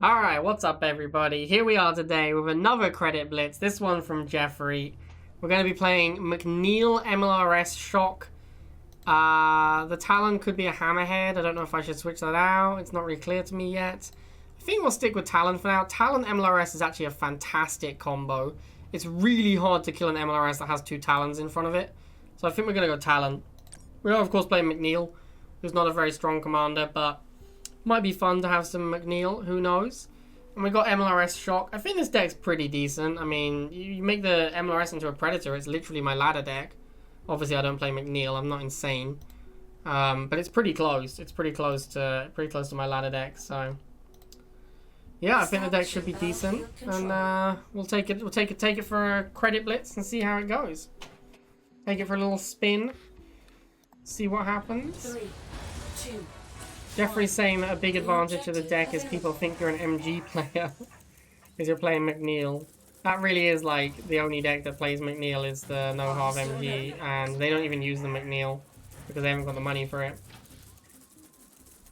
Alright, what's up everybody? Here we are today with another credit blitz, this one from Jeffrey. We're going to be playing McNeil MLRS Shock. The Talon could be a Hammerhead, I don't know if I should switch that out, it's not really clear to me yet. I think we'll stick with Talon for now. Talon MLRS is actually a fantastic combo. It's really hard to kill an MLRS that has two Talons in front of it. So I think we're going to go Talon. We are of course playing McNeil, who's not a very strong commander, but might be fun to have some McNeil, who knows. And we got MLRS Shock. I think this deck's pretty decent. I mean, you make the MLRS into a Predator, it's literally my ladder deck. Obviously I don't play McNeil, I'm not insane. But it's pretty close. It's pretty close to my ladder deck, so yeah, I think the deck should be decent. And we'll take it for a credit blitz and see how it goes. Take it for a little spin. See what happens. 3, 2, Jeffrey's saying that a big advantage of the deck is people think you're an MG player because you're playing McNeil. That really is like the only deck that plays McNeil is the no half MG, and they don't even use the McNeil because they haven't got the money for it.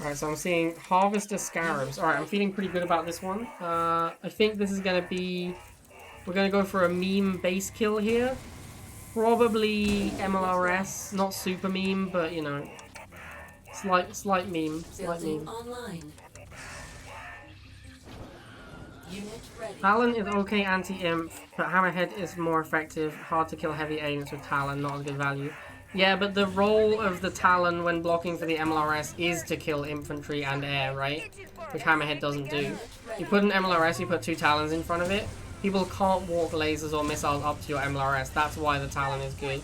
Alright, so I'm seeing Harvester Scarabs. Alright, I'm feeling pretty good about this one. I think this is going to be... We're going to go for a meme base kill here. Probably MLRS, not super meme, but you know... Slight meme. online. Unit ready. Talon is okay anti-imp, but Hammerhead is more effective. Hard to kill heavy aims with Talon, not as good value. Yeah, but the role of the Talon when blocking for the MLRS is to kill infantry and air, right? Which Hammerhead doesn't do. You put an MLRS, you put two Talons in front of it. People can't walk lasers or missiles up to your MLRS. That's why the Talon is good.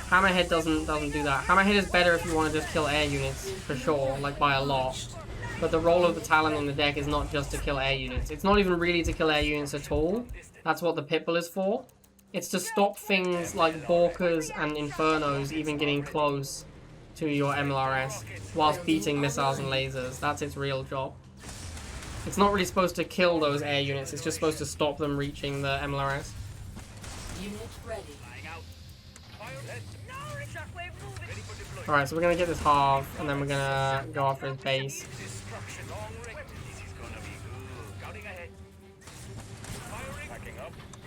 Hammerhead doesn't do that. Hammerhead is better if you want to just kill air units, for sure, like by a lot. But the role of the Talon in the deck is not just to kill air units. It's not even really to kill air units at all. That's what the Pitbull is for. It's to stop things like Borkers and Infernos even getting close to your MLRS whilst beating missiles and lasers. That's its real job. It's not really supposed to kill those air units, it's just supposed to stop them reaching the MLRS. Unit ready. Alright, so we're going to get this halve, and then we're going to go after his base.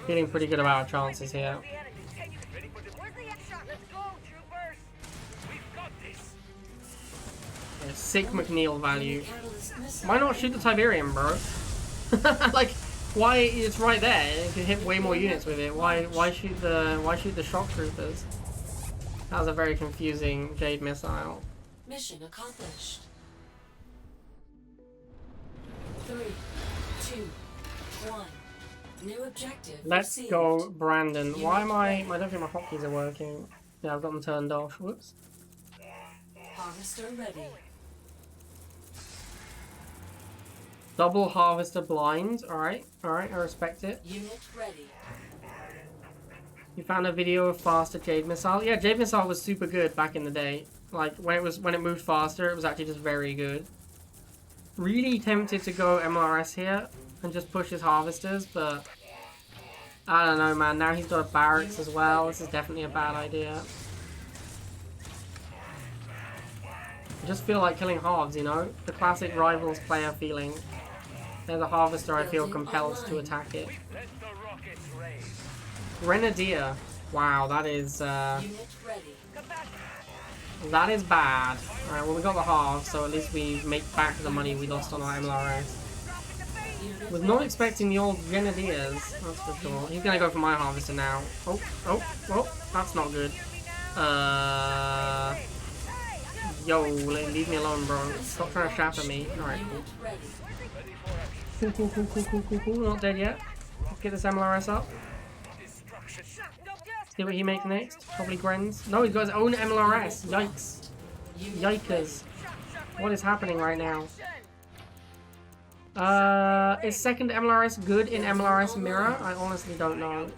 Feeling pretty good about our chances here. Yeah, sick McNeil value. Why not shoot the Tiberium, bro? Like, why? It's right there. You can hit way more units with it. Why shoot the shock troopers? That was a very confusing Jade missile. Mission accomplished. 3, 2, 1. New objective. Let's received. go, Brandon. Why am I don't think my hotkeys are working. Yeah, I've got them turned off. Whoops. Harvester ready. Double Harvester blind. Alright, I respect it. Unit ready. You found a video of faster Jade Missile? Yeah, Jade Missile was super good back in the day. Like, when it moved faster, it was actually just very good. Really tempted to go MLRS here and just push his Harvesters, but I don't know, man. Now he's got a Barracks as well. This is definitely a bad idea. I just feel like killing halves, you know? The classic Rivals player feeling. There's a Harvester, I feel compelled to attack it. Grenadier. Wow, that is Unit ready. that is bad. Alright, well we got the half, so at least we make back the money we lost on our MLRS. Was not expecting the old Grenadiers, that's for sure. He's gonna go for my Harvester now. Oh, that's not good. Yo, leave me alone, bro. Stop trying to shatter me. Alright, cool. Not dead yet. Let's get this MLRS up. See what he makes next. Probably Grens. No, he's got his own MLRS. Yikes. Yikers. What is happening right now? Is second MLRS good in MLRS Mirror? I honestly don't know.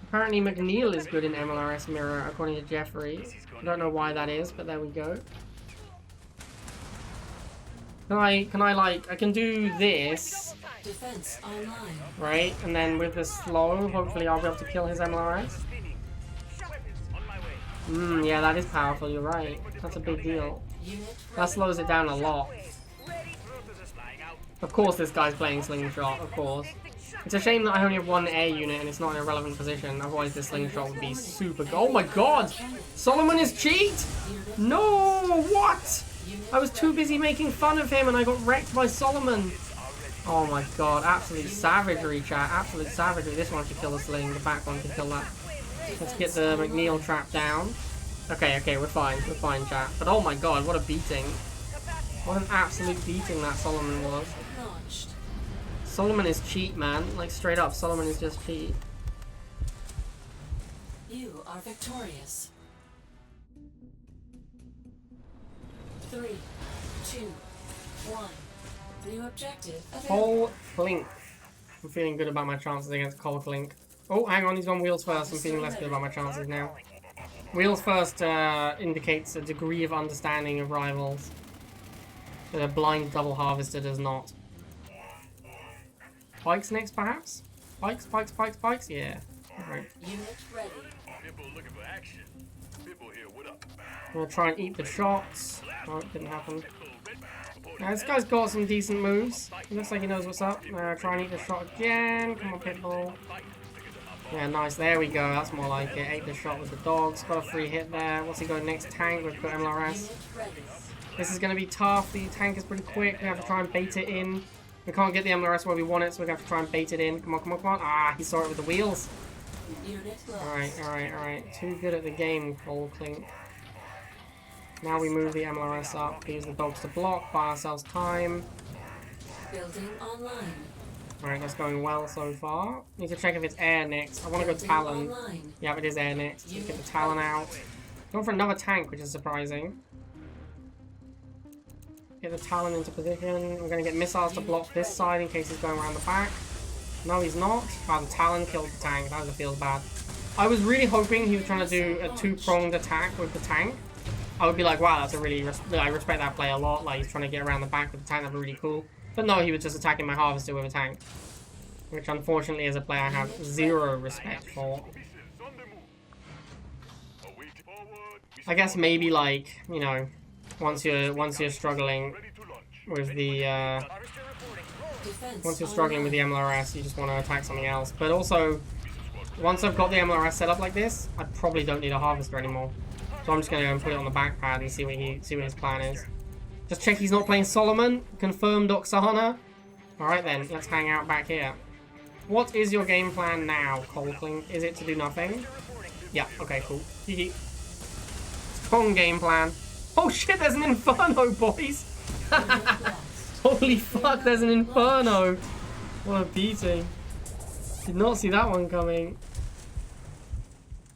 Apparently McNeil is good in MLRS Mirror, according to Jeffrey. I don't know why that is, but there we go. I can do this, Defense online. right? And then with the slow, hopefully I'll be able to kill his MLRS. Yeah, that is powerful, you're right. That's a big deal. That slows it down a lot. Of course this guy's playing slingshot, of course. It's a shame that I only have one air unit and it's not in a relevant position. Otherwise this slingshot would be super good. Oh my god! Solomon is cheat! No! What? I was too busy making fun of him and I got wrecked by Solomon. Oh my god, absolute savagery, chat. Absolute savagery. This one should kill the sling, the back one can kill that. Let's get the McNeil trap down. Okay, we're fine, chat. But oh my god, what a beating. What an absolute beating that Solomon was. Solomon is cheat, man. Like, straight up, Solomon is just cheat. You are victorious. 3, 2, 1. New objective available. Cole Clink. I'm feeling good about my chances against Cole Clink. Oh, hang on, he's on wheels first. I'm feeling less good about my chances now. Wheels first indicates a degree of understanding of rivals that a blind double harvester does not. Bikes next, perhaps? Bikes? Yeah. Alright. Unit ready. I'm gonna try and eat the shots. Oh, it didn't happen. Now, this guy's got some decent moves. It looks like he knows what's up. Try and eat the shot again. Come on, Pitbull. Yeah, nice. There we go. That's more like it. Ate the shot with the dogs. Got a free hit there. What's he got next? Tank. We've got MLRS. This is going to be tough. The tank is pretty quick. We have to try and bait it in. We can't get the MLRS where we want it, so we have to try and bait it in. Come on. Ah, he saw it with the wheels. Alright. Too good at the game, Cole Clink. Now we move the MLRS up. Use the dogs to block. Buy ourselves time. Building online. Alright, that's going well so far. Need to check if it's air next. I want to go Talon. Yeah, it is air next. Let's get the Talon out. Going for another tank, which is surprising. Get the Talon into position. We're going to get missiles to block this side in case he's going around the back. No, he's not. Oh, the Talon killed the tank. That feels bad. I was really hoping he was trying to do a two-pronged attack with the tank. I would be like, wow, that's a really... I respect that play a lot. Like, he's trying to get around the back with the tank. That'd be really cool. But no, he was just attacking my harvester with a tank. Which, unfortunately, as a player, I have zero respect for. I guess maybe, like, you know, once you're struggling with the MLRS, you just want to attack something else. But also, once I've got the MLRS set up like this, I probably don't need a harvester anymore. So I'm just gonna go and put it on the back pad and see what his plan is. Just check he's not playing Solomon. Confirmed Oksana. Alright then, let's hang out back here. What is your game plan now, Cole Clink? Is it to do nothing? Yeah, okay, cool. Strong game plan. Oh shit, there's an Inferno, boys! Holy fuck, there's an Inferno! What a beating. Did not see that one coming.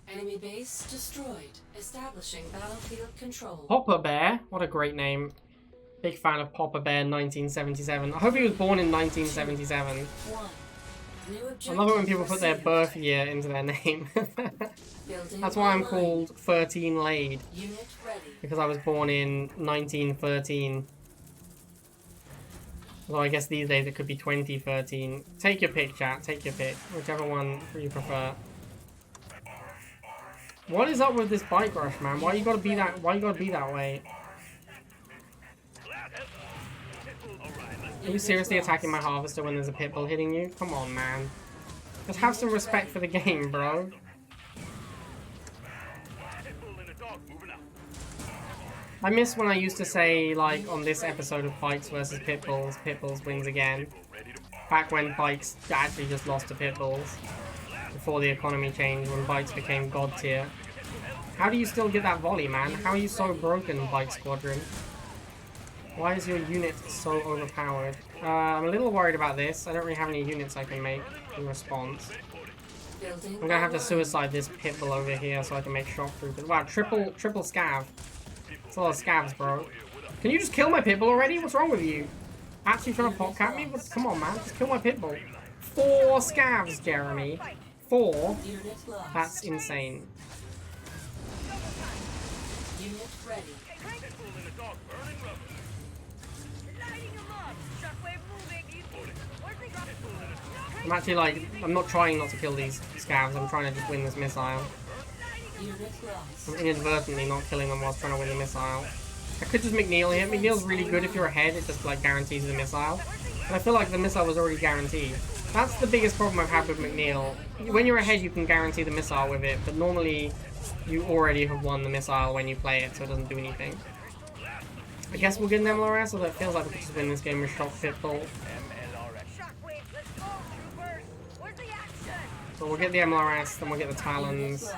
Enemy base destroyed. Establishing battlefield control. Popper Bear, what a great name. Big fan of Popper Bear 1977. I hope he was born in 1977. I love it when people put their birth year into their name. That's why I'm called 13 Laid. Because I was born in 1913. Although I guess these days it could be 2013. Take your pick, chat. Take your pick. Whichever one you prefer. What is up with this bike rush, man? Why you gotta be that way? Are you seriously attacking my harvester when there's a pitbull hitting you? Come on, man. Just have some respect for the game, bro. I miss when I used to say, like, on this episode of Bikes versus Pitbulls, Pitbulls wins again. Back when Bikes actually just lost to Pitbulls. Before the economy changed, when Bikes became god tier. How do you still get that volley, man? How are you so broken, Bike Squadron? Why is your unit so overpowered? I'm a little worried about this. I don't really have any units I can make in response. I'm gonna have to suicide this Pitbull over here so I can make shock troopers. Wow, triple scav. It's a lot of scavs, bro. Can you just kill my Pitbull already? What's wrong with you? Actually trying to popcat me? Come on, man. Just kill my Pitbull. 4 scavs, Jeremy. 4? That's insane. Unit ready. I'm actually like, I'm not trying not to kill these scavs. I'm trying to just win this missile. I'm inadvertently not killing them whilst trying to win the missile. I could just McNeil here. McNeil's really good if you're ahead. It just like guarantees the missile. And I feel like the missile was already guaranteed. That's the biggest problem I've had with McNeil. When you're ahead, you can guarantee the missile with it, but normally you already have won the missile when you play it, so it doesn't do anything. I guess we'll get an MLRS, although it feels like we could just win this game with Shock Pitbull. So we'll get the MLRS, then we'll get the Talons.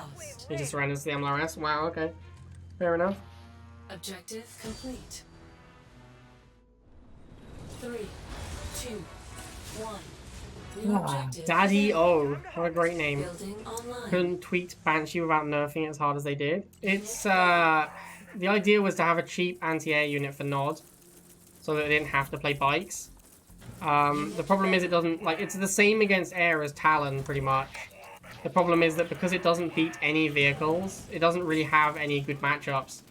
He just surrenders to the MLRS. Wow, okay. Fair enough. Objective complete. 3, 2, 1. Daddy O. What a great name. Building online. Couldn't tweak Banshee without nerfing it as hard as they did. It's, the idea was to have a cheap anti-air unit for Nod, so that they didn't have to play bikes. The problem is it doesn't, like, it's the same against air as Talon, pretty much. The problem is that because it doesn't beat any vehicles, it doesn't really have any good matchups.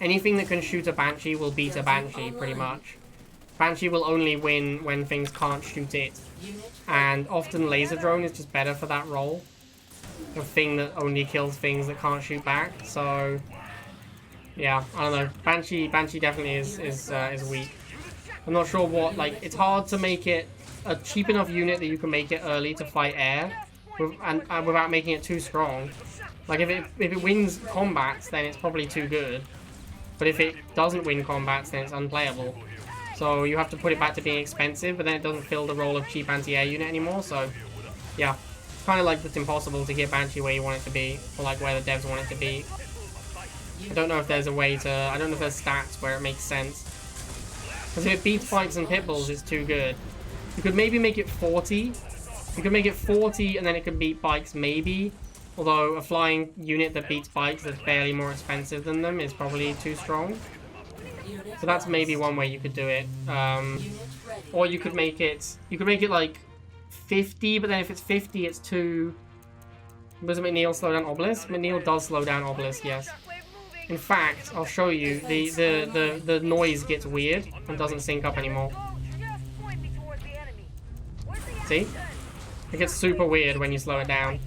Anything that can shoot a Banshee will beat a Banshee, pretty much. Banshee will only win when things can't shoot it. And often Laser Drone is just better for that role. A thing that only kills things that can't shoot back, so... yeah, I don't know. Banshee definitely is weak. I'm not sure what, like, it's hard to make it a cheap enough unit that you can make it early to fight air, and without making it too strong. Like, if it wins combats, then it's probably too good. But if it doesn't win combats, then it's unplayable. So you have to put it back to being expensive, but then it doesn't fill the role of cheap anti-air unit anymore, so... yeah. Kind of like it's impossible to get Banshee where you want it to be, or like where the devs want it to be. I don't know if there's a way to... I don't know if there's stats where it makes sense. Because if it beats bikes and pitbulls, it's too good. You could maybe make it 40. You could make it 40 and then it could beat bikes, maybe. Although a flying unit that beats bikes that's barely more expensive than them is probably too strong. So that's maybe one way you could do it. Or you could make it... you could make it like 50, but then if it's 50, it's too... does McNeil slow down Obelisk? McNeil does slow down Obelisk, yes. In fact, I'll show you, the noise gets weird and doesn't sync up anymore. See? It gets super weird when you slow it down.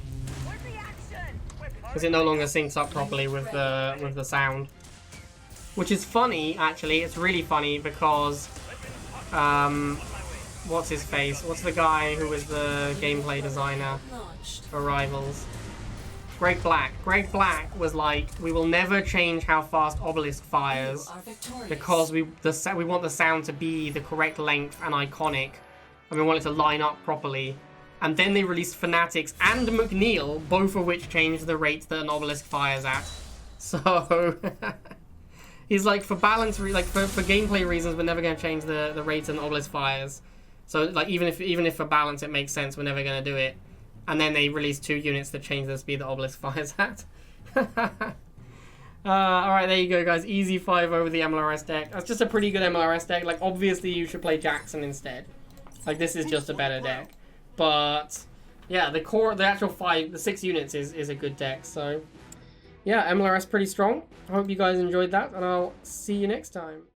Because it no longer syncs up properly with the sound. Which is funny, actually. It's really funny because... what's his face? What's the guy who was the gameplay designer for Rivals? Greg Black. Greg Black was like, we will never change how fast Obelisk fires because we want the sound to be the correct length and iconic, and we want it to line up properly. And then they released Fanatics and McNeil, both of which changed the rate that an Obelisk fires at. So he's like, for balance, for gameplay reasons, we're never going to change the rate an Obelisk fires. So like, even if for balance it makes sense, we're never going to do it. And then they released 2 units that change the speed that Obelisk fires at. Alright, there you go, guys. Easy 5 over the MLRS deck. That's just a pretty good MLRS deck. Like, obviously you should play Jackson instead. Like, this is just a better deck. But, yeah, the actual 6 units is a good deck. So, yeah, MLRS pretty strong. I hope you guys enjoyed that, and I'll see you next time.